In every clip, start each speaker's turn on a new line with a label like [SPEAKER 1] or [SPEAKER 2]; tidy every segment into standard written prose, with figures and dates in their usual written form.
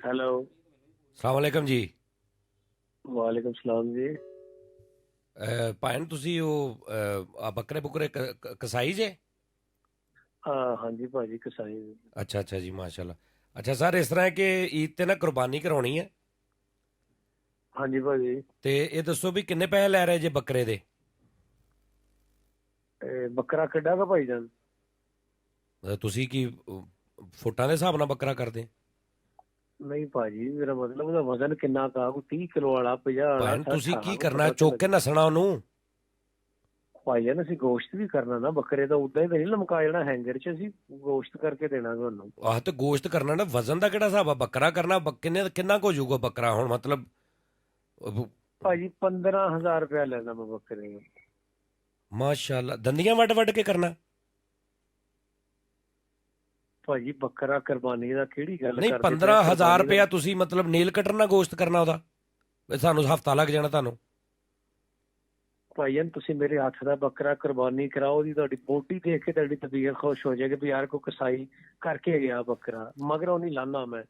[SPEAKER 1] Hello.
[SPEAKER 2] ਸਲਾਮੁਅਲੈਕਮ ਜੀ।
[SPEAKER 1] वालेकुम सलाम जी।
[SPEAKER 2] ਭਾਣ ਤੁਸੀਂ ਉਹ ਆ ਬੱਕਰੇ ਬੁਕਰੇ ਕਸਾਈ ਜੇ?
[SPEAKER 1] हाँ हाँ जी भाजी कसाई।
[SPEAKER 2] ਅੱਛਾ ਅੱਛਾ ਜੀ, ਮਾਸ਼ਾਅੱਲਾ। ਅੱਛਾ ਸਰ, ਇਸ ਤਰ੍ਹਾਂ ਹੈ ਕਿ ਈਦ ਤੇ ਨਾ ਕੁਰਬਾਨੀ ਕਰਾਉਣੀ ਹੈ,
[SPEAKER 1] हाँ जी भाजी।
[SPEAKER 2] ਤੇ ਇਹ ਦੱਸੋ ਵੀ ਕਿੰਨੇ ਪੈਸੇ ਲੈ ਰਹੇ ਜੇ ਬੱਕਰੇ ਦੇ?
[SPEAKER 1] बकरा किड्डा का भाईजान?
[SPEAKER 2] ਤੁਸੀਂ ਕੀ ਫੁੱਟਾਂ ਦੇ ਹਿਸਾਬ ਨਾਲ ਬੱਕਰਾ ਕਰਦੇ?
[SPEAKER 1] नहीं भाजी, मेरा मतलब ਉਹਦਾ ਵਜ਼ਨ ਕਿੰਨਾ ਕਾ? ਕੋਈ 30 ਕਿਲੋ ਵਾਲਾ, 50 ਵਾਲਾ,
[SPEAKER 2] ਭਾਣ
[SPEAKER 1] 60
[SPEAKER 2] ਤੁਸੀਂ ਕੀ
[SPEAKER 1] 18 ਕੋ
[SPEAKER 2] ਕਰਨਾ,
[SPEAKER 1] ਪਤਾ ਤੇ
[SPEAKER 2] ਚੁੱਕ ਕੇ
[SPEAKER 1] ਲੱਗੇ।
[SPEAKER 2] ਨਸਣਾ ਉਹਨੂੰ?
[SPEAKER 1] ਭਾਈਜਾਨ ਅਸੀਂ ਗੋਸ਼ਤ ਵੀ ਕਰਨਾ ਨਾ ਬੱਕਰੇ ਦਾ, ਉਦਾਂ ਹੀ ਤਾਂ ਨਹੀਂ ਲਮਕਾ ਜਿਹੜਾ ਹੈਂਗਰ 'ਚ, ਅਸੀਂ ਗੋਸ਼ਤ ਕਰਕੇ ਦੇਣਾ ਤੁਹਾਨੂੰ।
[SPEAKER 2] ਆਹ ਤੇ ਗੋਸ਼ਤ ਕਰਨਾ ਨਾ, ਵਜ਼ਨ ਦਾ ਕਿਹੜਾ ਹਿਸਾਬ ਆ? ਬੱਕਰਾ ਕਰਨਾ ਕਿੰਨਾ ਕੁ ਹੋ ਜਾਊਗਾ ਬੱਕਰਾ ਹੁਣ, ਮਤਲਬ
[SPEAKER 1] ਭਾਜੀ 15,000 ਰੁਪਇਆ ਲੈਣਾ ਮੈਂ ਬੱਕਰੇ ਨੂੰ।
[SPEAKER 2] ਮਾਸ਼ਾਅੱਲਾ, ਦੰਦੀਆਂ ਵੱਡ ਵੱਡ ਕੇ ਕਰਨਾ?
[SPEAKER 1] ਭਾਜੀ ਬੱਕਰਾ ਕੁਰਬਾਨੀ ਦਾ ਕਿਹੜੀ ਗੱਲ
[SPEAKER 2] ਨਹੀਂ,
[SPEAKER 1] ਕਰਦੇ ਪਏ?
[SPEAKER 2] 15,000
[SPEAKER 1] ਕੁਰਬਾਨੀ ਦਾ
[SPEAKER 2] ਰੁਪਇਆ ਤੁਸੀਂ ਮਤਲਬ ਨੇਲ ਕੱਟਣ ਨਾਲ ਗੋਸ਼ਤ ਕਰਨਾ ਉਹਦਾ? ਸਾਨੂੰ ਹਫਤਾ ਲੱਗ ਜਾਣਾ ਤੁਹਾਨੂੰ।
[SPEAKER 1] ਭਾਈਜਾਨ ਤੁਸੀਂ ਮੇਰੇ ਹੱਥ ਦਾ ਬੱਕਰਾ ਕੁਰਬਾਨੀ ਕਰਾਓ, ਉਹਦੀ ਤੁਹਾਡੀ ਬੋਟੀ ਦੇਖ ਕੇ ਤੁਹਾਡੀ ਤਬੀਅਤ ਖੁਸ਼ ਹੋ ਜਾਏਗੀ ਵੀ ਯਾਰ ਕੋਈ ਕਸਾਈ ਕਰਕੇ ਗਿਆ ਬੱਕਰਾ, ਮਗਰ ਉਹ ਨਹੀਂ ਲਾਣਾ ਮੈਂ।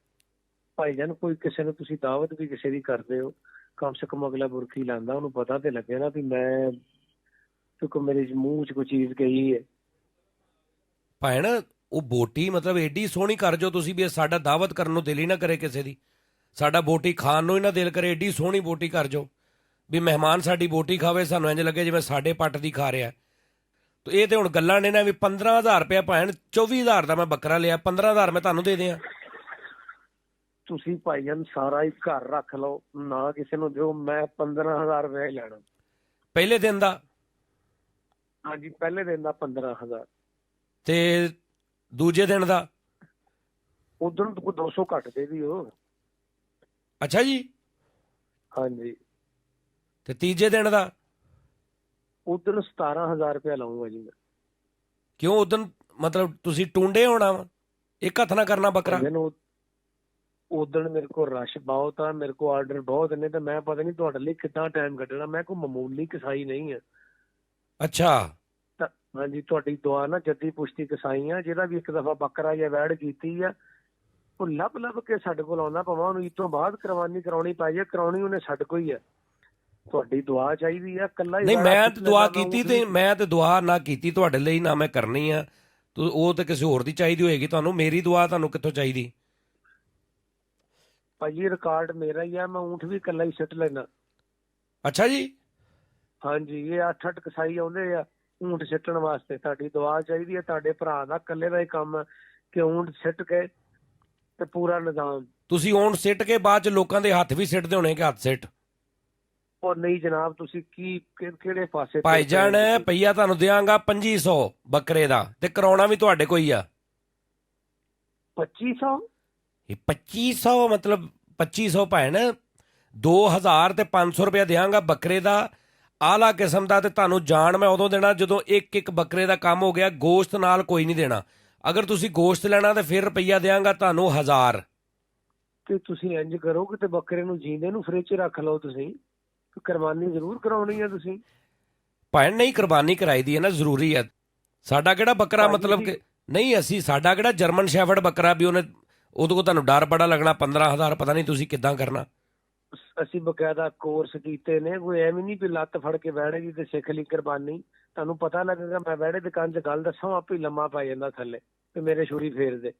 [SPEAKER 1] ਭਾਈਜਾਨ ਕੋਈ ਕਿਸੇ ਨੂੰ ਤੁਸੀਂ ਦਾਵਤ ਵੀ ਕਿਸੇ ਦੀ ਕਰਦੇ ਹੋ, ਕਮ ਸੇ ਕਮ ਅਗਲਾ ਬੁਰਕੀ ਲਾਂਦਾ, ਉਹਨੂੰ ਪਤਾ ਤੇ ਲੱਗੇ ਨਾ ਵੀ ਮੈਂ, ਕਿਉਂਕਿ ਮੇਰੇ ਮੂੰਹ 'ਚ ਕੋਈ ਚੀਜ਼ ਗਈ ਹੈ।
[SPEAKER 2] ਭੈਣ, ਉਹ ਬੋਟੀ ਮਤਲਬ ਏਡੀ ਸੋਹਣੀ ਕਰ ਜੋ ਤੁਸੀਂ ਵੀ ਸਾਡਾ ਦਾਵਤ ਕਰਨ ਨੂੰ ਦਿਲ ਹੀ ਨਾ ਕਰੇ ਕਿਸੇ ਦੀ, ਸਾਡਾ ਬੋਟੀ ਖਾਣ ਨੂੰ ਹੀ ਨਾ ਦਿਲ ਕਰੇ, ਏਡੀ ਸੋਹਣੀ ਬੋਟੀ ਕਰ ਜੋ ਵੀ ਮਹਿਮਾਨ ਸਾਡੀ ਬੋਟੀ ਖਾਵੇ, ਸਾਨੂੰ ਇੰਜ ਲੱਗੇ ਜਿਵੇਂ ਸਾਡੇ ਪੱਟ ਦੀ ਖਾ ਰਿਹਾ। ਤੇ ਇਹ ਤੇ ਹੁਣ ਗੱਲਾਂ ਨੇ ਨਾ ਵੀ 15,000 ਰੁਪਇਆ ਭੈਣ, 24,000 ਦਾ ਮੈਂ ਬੱਕਰਾ ਲਿਆ, 15,000 ਮੈਂ ਤੁਹਾਨੂੰ ਦੇ ਦਿਆਂ।
[SPEAKER 1] ਤੁਸੀਂ ਭਾਈਜਾਨ ਸਾਰਾ ਹੀ ਘਰ ਰੱਖ ਲਓ, ਨਾ ਕਿਸੇ ਨੂੰ ਦਿਓ, ਮੈਂ 15,000 ਰੁਪਏ ਹੀ ਲੈਣਾ।
[SPEAKER 2] ਪਹਿਲੇ ਦਿਨ ਦਾ?
[SPEAKER 1] ਹਾਂਜੀ ਪਹਿਲੇ ਦਿਨ ਦਾ 15,000।
[SPEAKER 2] ਤੇ ਦੂਜੇ ਦਿਨ ਦਾ?
[SPEAKER 1] ਉਧਰ ਤੋਂ 200 ਘੱਟ ਦੇ ਦਿਓ।
[SPEAKER 2] ਅੱਛਾ ਜੀ।
[SPEAKER 1] ਹਾਂਜੀ।
[SPEAKER 2] ਤੇ ਤੀਜੇ ਦਿਨ ਦਾ?
[SPEAKER 1] ਉਧਰ 17,000 ਰੁਪਇਆ ਲਾਉਂਗਾ ਜੀ ਮੈਂ।
[SPEAKER 2] ਕਿਉਂ ਉਦਣ ਮਤਲਬ ਤੁਸੀਂ ਟੁੰਡੇ ਹੋਣਾ ਵਾ, ਇੱਕ ਹੱਥ ਨਾਲ ਕਰਨਾ ਬੱਕਰਾ?
[SPEAKER 1] ਭਾਈਜਾਨ ਉਦਣ ਮੇਰੇ ਕੋਲ ਰਸ਼ ਬਹੁਤ ਆ, ਮੇਰੇ ਕੋਲ ਆਰਡਰ ਬਹੁਤ ਨੇ, ਤੇ ਮੈਂ ਪਤਾ ਨਹੀਂ ਤੁਹਾਡੇ ਲਈ ਕਿੱਦਾਂ ਟਾਈਮ ਕੱਢਣਾ। ਮੈਂ ਕੋਈ ਮਾਮੂਲੀ ਕਸਾਈ ਨਹੀਂ ਆ।
[SPEAKER 2] ਅੱਛਾ।
[SPEAKER 1] ਤਾਂ ਹਾਂਜੀ, ਤੁਹਾਡੀ ਦੁਆ ਨਾ ਜੱਦੀ ਪੁਸ਼ਤੀ ਕਸਾਈ ਆ, ਜਿਹੜਾ ਵੀ ਇੱਕ ਦਫਾ ਬੱਕਰਾ ਜਾਂ ਵੈੜ ਕੀਤੀ ਆ, ਉਹ ਲੱਭ ਲੱਭ ਕੇ ਸਾਡੇ ਕੋਲ ਆਉਂਦਾ, ਭਾਵੇਂ ਉਹਨੂੰ ਇਸ ਤੋਂ ਬਾਅਦ ਕੁਰਬਾਨੀ ਕਰਾਉਣੀ ਪੈ ਜਾਏ, ਕਰਾਉਣੀ ਉਹਨੇ ਸਾਡੇ ਕੋਲ ਹੀ ਆ। ਤੁਹਾਡੀ ਦੁਆ ਚਾਹੀਦੀ ਆ, ਕੱਲਾ ਹੀ
[SPEAKER 2] ਨਹੀਂ,
[SPEAKER 1] ਵੈੜਾ
[SPEAKER 2] ਮੈਂ
[SPEAKER 1] ਖਿੱਚ
[SPEAKER 2] ਤੇ ਦੁਆ
[SPEAKER 1] ਲੈਂਦਾ ਮੈਂ
[SPEAKER 2] ਕੀਤੀ,
[SPEAKER 1] ਊਠ
[SPEAKER 2] ਤੇ
[SPEAKER 1] ਵੀ।
[SPEAKER 2] ਮੈਂ ਤੇ ਦੁਆ ਨਾ ਕੀਤੀ ਤੁਹਾਡੇ ਲਈ, ਨਾ ਮੈਂ ਕਰਨੀ ਆ। ਉਹ ਤੇ ਕਿਸੇ ਹੋਰ ਦੀ ਚਾਹੀਦੀ ਹੋਏਗੀ ਤੁਹਾਨੂੰ, ਮੇਰੀ ਦੁਆ ਤੁਹਾਨੂੰ ਕਿੱਥੋਂ ਚਾਹੀਦੀ?
[SPEAKER 1] ਭਾਜੀ ਰਿਕਾਰਡ ਮੇਰਾ ਹੀ ਆ, ਮੈਂ ਊਠ ਵੀ ਕੱਲਾ ਹੀ ਸਿੱਟ ਲੈਣਾ।
[SPEAKER 2] ਅੱਛਾ ਜੀ।
[SPEAKER 1] ਹਾਂਜੀ, ਇਹ 8-8 ਕਸਾਈ ਆਉਂਦੇ ਆ ਊਂਠ ਸਿੱਟਣ ਵਾਸਤੇ। ਤੁਹਾਡੀ ਦੁਆ ਚਾਹੀਦੀ ਹੈ, ਤੁਹਾਡੇ ਭਰਾ ਦਾ ਇਕੱਲੇ ਦਾ ਹੀ ਕੰਮ ਹੈ ਕਿ ਊਂਠ ਸਿੱਟ ਕੇ ਤੇ ਪੂਰਾ ਨਿਜ਼ਾਮ।
[SPEAKER 2] ਤੁਸੀਂ ਹੁਣ ਸਿੱਟ ਕੇ ਬਾਅਦ ਚ ਲੋਕਾਂ ਦੇ ਹੱਥ ਵੀ ਸਿੱਟਦੇ ਹੋਣੇ ਕਿ ਹੱਥ ਸਿੱਟ?
[SPEAKER 1] ਉਹ ਨਹੀਂ ਜਨਾਬ, ਤੁਸੀਂ ਕਿਹੜੇ ਪਾਸੇ ਤੁਰ ਪਏ
[SPEAKER 2] ਭਾਈਜਾਨ,
[SPEAKER 1] ਹੋ ਤੁਸੀਂ?
[SPEAKER 2] ਪਈਆ ਤੁਹਾਨੂੰ ਦਿਆਂਗਾ 2500 ਬੱਕਰੇ ਦਾ, ਤੇ ਕਰਾਉਣਾ ਵੀ ਤੁਹਾਡੇ ਕੋਈ ਆ।
[SPEAKER 1] 2500?
[SPEAKER 2] ਇਹ 2500 ਮਤਲਬ 2500 ਭੈਣ, 2,000 ਤੇ 500 ਰੁਪਇਆ ਦਿਆਂਗਾ ਬੱਕਰੇ ਦਾ, ਆਲਾ ਕਿਸਮ ਦਾ। ਤੇ ਤੁਹਾਨੂੰ ਜਾਣ ਮੈਂ ਉਦੋਂ ਦੇਣਾ ਜਦੋਂ ਇੱਕ ਇੱਕ ਬੱਕਰੇ ਦਾ ਕੰਮ ਹੋ ਗਿਆ, ਗੋਸ਼ਤ ਨਾਲ ਕੋਈ ਨਹੀਂ ਦੇਣਾ। ਅਗਰ ਤੁਸੀਂ ਗੋਸ਼ਤ ਲੈਣਾ ਤੇ ਫਿਰ ਰੁਪਈਆ ਦਿਆਂਗਾ ਤੁਹਾਨੂੰ 1,000।
[SPEAKER 1] ਤੇ ਤੁਸੀਂ ਇੰਜ ਕਰੋ ਕਿ ਤੇ ਬੱਕਰੇ ਨੂੰ ਜੀਂਦੇ ਨੂੰ ਫ੍ਰਿਜ 'ਚ ਰੱਖ ਲਓ ਤੁਸੀਂ, ਕੁਰਬਾਨੀ ਜ਼ਰੂਰ ਕਰਾਉਣੀ ਹੈ ਤੁਸੀਂ।
[SPEAKER 2] ਭੈਣ ਨਹੀਂ, ਕੁਰਬਾਨੀ ਕਰਾਈ ਦੀ ਹੈ ਨਾ, ਜ਼ਰੂਰੀ ਹੈ। ਸਾਡਾ ਕਿਹੜਾ ਬੱਕਰਾ
[SPEAKER 1] ਭਾਜੀ
[SPEAKER 2] ਮਤਲਬ ਕਿ ਨਹੀਂ, ਅਸੀਂ ਸਾਡਾ ਕਿਹੜਾ ਜਰਮਨ ਸ਼ੈਫਰਡ ਬੱਕਰਾ ਵੀ ਉਹਨੇ ਉਹਦੇ ਕੋਲ ਤੁਹਾਨੂੰ ਡਰ ਬੜਾ ਲੱਗਣਾ, 15,000 ਪਤਾ ਨਹੀਂ ਤੁਸੀਂ ਕਿੱਦਾਂ ਕਰਨਾ।
[SPEAKER 1] ਅਸੀਂ ਬਕਾਇਦਾ ਕੋਰਸ ਕੀਤੇ ਨੇ, ਕੋਈ ਐਵੇਂ ਨਹੀਂ ਵੀ ਲੱਤ ਫੜ ਕੇ ਵਹਿੜੇ ਦੀ ਤੇ ਸਿੱਖ ਲਈ ਕੁਰਬਾਨੀ। ਤੁਹਾਨੂੰ ਪਤਾ ਲੱਗੇਗਾ, ਮੈਂ ਵਹਿੜੇ ਦੇ ਕੰਨ 'ਚ ਗੱਲ ਦੱਸਾਂ, ਆਪੇ ਲੰਮਾ ਪੈ ਜਾਂਦਾ ਥੱਲੇ ਤੇ ਮੇਰੇ ਛੁਰੀ ਫੇਰ ਦੇ।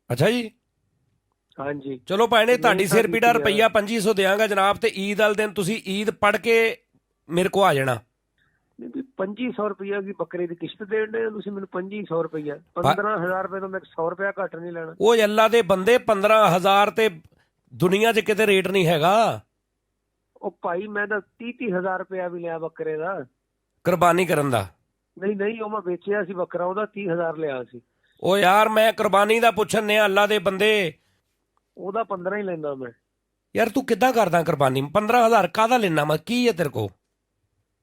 [SPEAKER 2] ਅੱਛਾ ਜੀ।
[SPEAKER 1] ਹਾਂਜੀ।
[SPEAKER 2] ਚਲੋ ਭੈਣੇ, ਤੁਹਾਡੀ
[SPEAKER 1] ਮਿਹਨਤਾਂ
[SPEAKER 2] ਸਿਰ ਪੀੜਾ,
[SPEAKER 1] ਕੀਤੀਆਂ।
[SPEAKER 2] ਰੁਪਈਆ 2500 ਦਿਆਂਗਾ ਜਨਾਬ, ਤੇ ਈਦ ਵਾਲੇ ਦਿਨ ਤੁਸੀਂ ਈਦ ਪੜ੍ਹ ਕੇ ਮੇਰੇ ਕੋ ਆ ਜਾਣਾ।
[SPEAKER 1] ਨਹੀਂ ਵੀ 2500 ਰੁਪਇਆ ਦੀ ਬੱਕਰੇ ਦੀ ਕਿਸ਼ਤ ਦੇਣ ਦੇ ਤੁਸੀਂ ਮੈਨੂੰ? 2500 ਰੁਪਇਆ, 15,000 ਰੁਪਏ ਤੋਂ ਮੈਂ 100 ਰੁਪਇਆ ਘੱਟ ਨਹੀਂ ਲੈਣਾ।
[SPEAKER 2] ਉਹ ਅੱਲਾ ਦੇ ਬੰਦੇ, 15,000 ਤੇ ਦੁਨੀਆ 'ਚ ਕਿਤੇ ਰੇਟ ਨਹੀਂ ਹੈਗਾ
[SPEAKER 1] ਉਹ ਭਾਈ ਮੈਂ ਤਾਂ 30,000 ਰੁਪਇਆ ਵੀ ਲਿਆ ਬੱਕਰੇ ਦਾ।
[SPEAKER 2] ਕੁਰਬਾਨੀ ਕਰਨ ਦਾ।
[SPEAKER 1] ਨਹੀਂ ਨਹੀਂ, ਉਹ ਮੈਂ ਵੇਚਿਆ ਸੀ ਬੱਕਰਾ, ਉਹਦਾ 30,000 ਲਿਆ ਸੀ।
[SPEAKER 2] ਉਹ ਯਾਰ, ਮੈਂ ਕੁਰਬਾਨੀ ਦਾ ਪੁੱਛਣ ਨੇ, ਅੱਲਾ ਦੇ ਬੰਦੇ।
[SPEAKER 1] ਉਹਦਾ 15 ਹੀ ਲੈਂਦਾ ਮੈਂ।
[SPEAKER 2] ਯਾਰ ਤੂੰ ਕਿੱਦਾਂ ਕਰਦਾ ਕੁਰਬਾਨੀ? 15,000 ਕਾਹਦਾ ਲੈਣਾ? ਮੈਂ ਕੀ ਹੈ ਤੇਰੇ ਕੋ?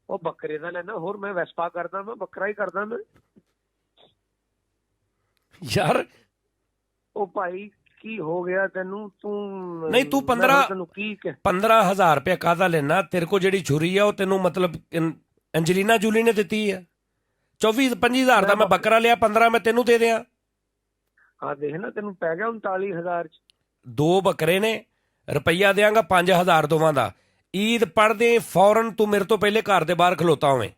[SPEAKER 1] ਉਹ ਬੱਕਰੇ ਦਾ ਲੈਣਾ, ਹੋਰ ਮੈਂ ਵੈਸਪਾ ਕਰਦਾ, ਮੈਂ ਬੱਕਰਾ ਹੀ ਕਰਦਾ ਮੈਂ।
[SPEAKER 2] ਯਾਰ
[SPEAKER 1] ਉਹ ਭਾਈ ਕੀ ਹੋ ਗਿਆ ਤੈਨੂੰ? ਤੂੰ
[SPEAKER 2] ਨਹੀਂ, ਤੂੰ
[SPEAKER 1] ਮੈਂ ਹੁਣ ਤੈਨੂੰ ਕੀ
[SPEAKER 2] 15,000 ਰੁਪਇਆ ਕਾਹਦਾ ਲੈਣਾ? ਤੇਰੇ ਕੋ ਜਿਹੜੀ ਛੁਰੀ ਆ ਉਹ ਤੈਨੂੰ ਮਤਲਬ ਅੰਜਲੀਨਾ ਜੂਲੀ ਨੇ ਦਿੱਤੀ ਆ? 24-25,000 ਦਾ ਮੈਂ ਬੱਕਰਾ ਲਿਆ, 15 ਮੈਂ ਤੈਨੂੰ ਦੇ ਦਿਆਂ?
[SPEAKER 1] ਹਾਂ ਦੇਖ ਨਾ, ਤੈਨੂੰ ਪੈ ਗਿਆ 39,000 ਚ।
[SPEAKER 2] 2 ਬੱਕਰੇ ਨੇ, ਰੁਪਈਆ ਦਿਆਂਗਾ 5000 ਦੋਵਾਂ ਦਾ। ਈਦ ਪੜ੍ਹਦੇ ਫੌਰਨ ਤੂੰ ਮੇਰੇ ਤੋਂ ਪਹਿਲੇ ਘਰ ਦੇ ਬਾਹਰ ਖਲੋਤਾ ਹੋਵੇਂ।